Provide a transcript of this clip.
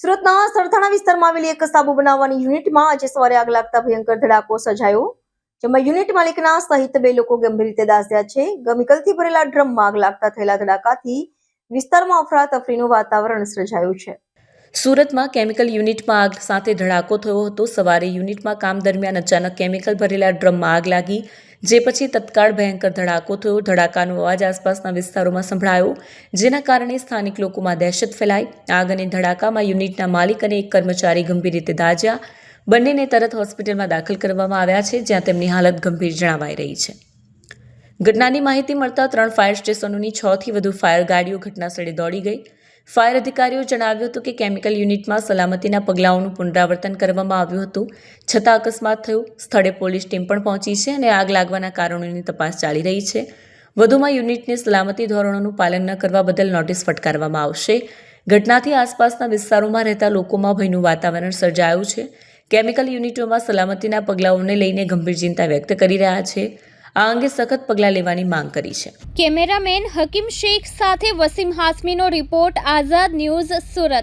સુરતના સરથાણા વિસ્તારમાં આવેલી એક સાબુ બનાવવાની યુનિટમાં આજે સવારે આગ લાગતા ભયંકર ધડાકો સર્જાયો, જેમાં યુનિટ માલિકના સહિત 2 લોકો ગંભીર રીતે દાઝ્યા છે. કેમિકલથી ભરેલા ડ્રમમાં આગ લાગતા થયેલા ધડાકાથી વિસ્તારમાં અફરાતફરીનું વાતાવરણ સર્જાયું છે. સુરતમાં કેમિકલ યુનિટમાં આગ સાથે ધડાકો થયો હતો. સવારે યુનિટમાં કામ દરમિયાન અચાનક કેમિકલ ભરેલા ડ્રમમાં આગ લાગી, જે પછી તત્કાળ ભયંકર ધડાકો થયો. ધડાકાનો અવાજ આસપાસના વિસ્તારોમાં સંભળાયો, જેના કારણે સ્થાનિક લોકોમાં દહેશત ફેલાઈ. આગ અને ધડાકામાં યુનિટના માલિક અને એક કર્મચારી ગંભીર રીતે દાઝ્યા. બંનેને તરત હોસ્પિટલમાં દાખલ કરવામાં આવ્યા છે, જ્યાં તેમની હાલત ગંભીર જણાવાઈ રહી છે. ઘટનાની માહિતી મળતા 3 ફાયર સ્ટેશનોની 6 થી વધુ ફાયર ગાડીઓ ઘટનાસ્થળે દોડી ગઈ. ફાયર અધિકારીઓ જણાવ્યું હતું કે કેમિકલ યુનિટમાં સલામતીના પગલાઓનું પુનરાવર્તન કરવામાં આવ્યું હતું, છતાં અકસ્માત થયો. સ્થળે પોલીસ ટીમ પણ પહોંચી છે અને આગ લાગવાના કારણોની તપાસ ચાલી રહી છે. વધુમાં યુનિટને સલામતી ધોરણોનું પાલન ન કરવા બદલ નોટિસ ફટકારવામાં આવશે. ઘટનાથી આસપાસના વિસ્તારોમાં રહેતા લોકોમાં ભયનું વાતાવરણ સર્જાયું છે. કેમિકલ યુનિટોમાં સલામતીના પગલાઓને લઈને ગંભીર ચિંતા વ્યક્ત કરી રહ્યા છે. આ અંગે સખત પગલાં લેવાની માંગ કરી છે. કેમેરામેન હકીમ શેખ સાથે વસીમ હાસમીનો રિપોર્ટ, આઝાદ ન્યૂઝ, સુરત.